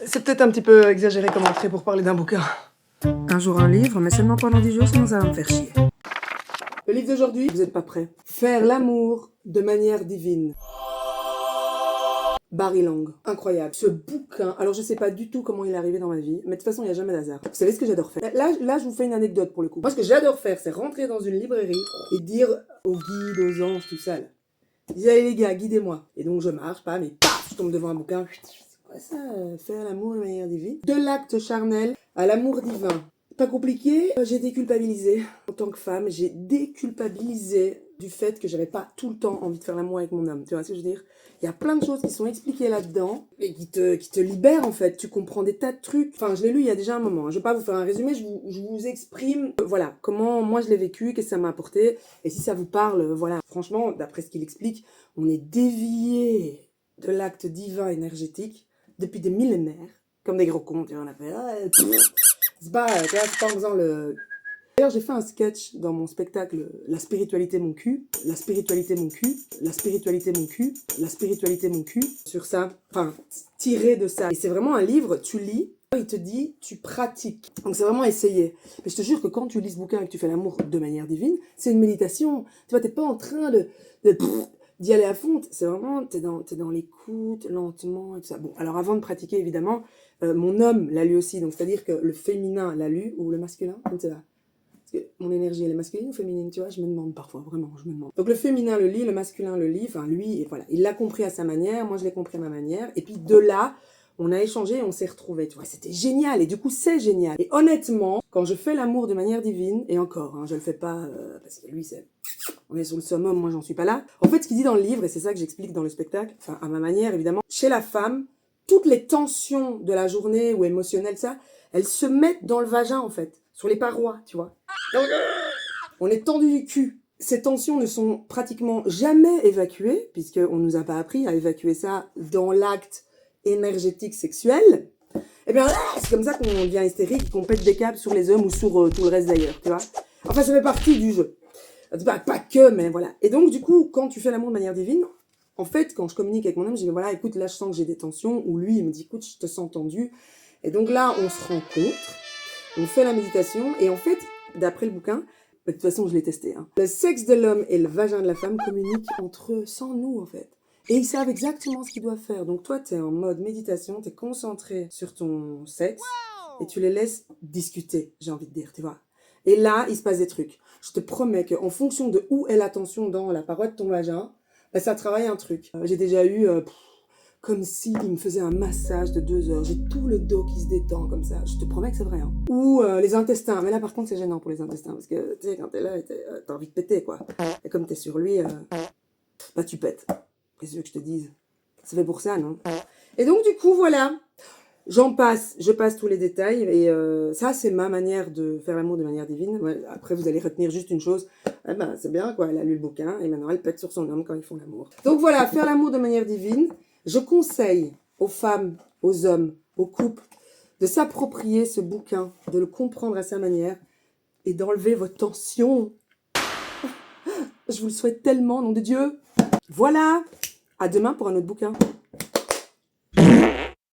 C'est peut-être un petit peu exagéré comme entrée pour parler d'un bouquin. Un jour un livre, mais seulement pendant 10 jours, sinon ça va me faire chier. Le livre d'aujourd'hui, vous n'êtes pas prêts. Faire l'amour de manière divine. Barry Lang, incroyable. Ce bouquin, alors je sais pas du tout comment il est arrivé dans ma vie, mais de toute façon il n'y a jamais d'hasard. Vous savez ce que j'adore faire? Là je vous fais une anecdote pour le coup. Moi ce que j'adore faire, c'est rentrer dans une librairie et dire aux guides, aux anges, tout ça là. Dis allez les gars, guidez-moi. Et donc je marche, pas, mais paf, je tombe devant un bouquin. C'est quoi ça, faire l'amour de manière divine? De l'acte charnel à l'amour divin. Pas compliqué, j'ai déculpabilisé. En tant que femme, j'ai déculpabilisé du fait que j'avais pas tout le temps envie de faire l'amour avec mon homme. Tu vois ce que je veux dire? Il y a plein de choses qui sont expliquées là-dedans et qui te libèrent en fait. Tu comprends des tas de trucs. Enfin, je l'ai lu il y a déjà un moment. Je vais pas vous faire un résumé, je vous exprime, voilà, comment moi je l'ai vécu, qu'est-ce que ça m'a apporté. Et si ça vous parle, voilà. Franchement, d'après ce qu'il explique, on est dévié de l'acte divin énergétique depuis des millénaires. Comme des gros cons, tu vois, on a fait... c'est pas en faisant le... D'ailleurs, j'ai fait un sketch dans mon spectacle La spiritualité mon cul, la spiritualité mon cul, la spiritualité mon cul, la spiritualité mon cul, sur ça, enfin, tiré de ça. Et c'est vraiment un livre, tu lis, il te dit, tu pratiques. Donc c'est vraiment essayer. Mais je te jure que quand tu lis ce bouquin et que tu fais l'amour de manière divine, c'est une méditation. Tu vois, t'es pas en train d'y aller à fond, c'est vraiment, t'es dans l'écoute, lentement, et tout ça. Bon, alors avant de pratiquer, évidemment, mon homme l'a lu aussi, donc c'est-à-dire que le féminin l'a lu, ou le masculin, je ne sais pas. Parce que mon énergie, elle est masculine ou féminine, tu vois, je me demande parfois, vraiment, je me demande. Donc le féminin le lit, le masculin le lit, enfin lui, et voilà, il l'a compris à sa manière, moi je l'ai compris à ma manière, et puis de là, on a échangé et on s'est retrouvés, tu vois, c'était génial, et du coup c'est génial. Et honnêtement, quand je fais l'amour de manière divine, et encore, hein, je le fais pas, parce que lui c'est... On est sur le summum, moi j'en suis pas là. En fait, ce qu'il dit dans le livre, et c'est ça que j'explique dans le spectacle, enfin à ma manière évidemment, chez la femme, toutes les tensions de la journée ou émotionnelles, ça, elles se mettent dans le vagin en fait, sur les parois, tu vois. On est tendu du cul. Ces tensions ne sont pratiquement jamais évacuées, puisqu'on ne nous a pas appris à évacuer ça dans l'acte énergétique sexuel. Et bien c'est comme ça qu'on devient hystérique, qu'on pète des câbles sur les hommes ou sur tout le reste d'ailleurs, tu vois. Enfin, ça fait partie du jeu. Pas que, mais voilà. Et donc, du coup, quand tu fais l'amour de manière divine, en fait, quand je communique avec mon homme, je dis, voilà, écoute, là, je sens que j'ai des tensions, ou lui, il me dit, écoute, je te sens tendu. Et donc là, on se rencontre, on fait la méditation, et en fait, d'après le bouquin, de toute façon, je l'ai testé, hein, le sexe de l'homme et le vagin de la femme communiquent entre eux, sans nous, en fait. Et ils savent exactement ce qu'ils doivent faire. Donc toi, t'es en mode méditation, t'es concentré sur ton sexe, et tu les laisses discuter, j'ai envie de dire, tu vois. Et là, il se passe des trucs. Je te promets qu'en fonction de où est la tension dans la paroi de ton vagin, ben, ça travaille un truc. J'ai déjà eu comme si il me faisait un massage de 2 heures. J'ai tout le dos qui se détend comme ça. Je te promets que c'est vrai. Hein. Ou les intestins. Mais là, par contre, c'est gênant pour les intestins. Parce que, tu sais, quand t'es là, t'as envie de péter, quoi. Et comme t'es sur lui, bah tu pètes. Qu'est-ce que tu veux que je te dise? C'est fait pour ça, non? Et donc, du coup, voilà. Je passe tous les détails, et ça, c'est ma manière de faire l'amour de manière divine. Ouais, après, vous allez retenir juste une chose, eh ben, c'est bien, quoi, elle a lu le bouquin, et maintenant elle pète sur son homme quand ils font l'amour. Donc voilà, faire l'amour de manière divine, je conseille aux femmes, aux hommes, aux couples, de s'approprier ce bouquin, de le comprendre à sa manière, et d'enlever vos tensions. Je vous le souhaite tellement, nom de Dieu. Voilà, à demain pour un autre bouquin.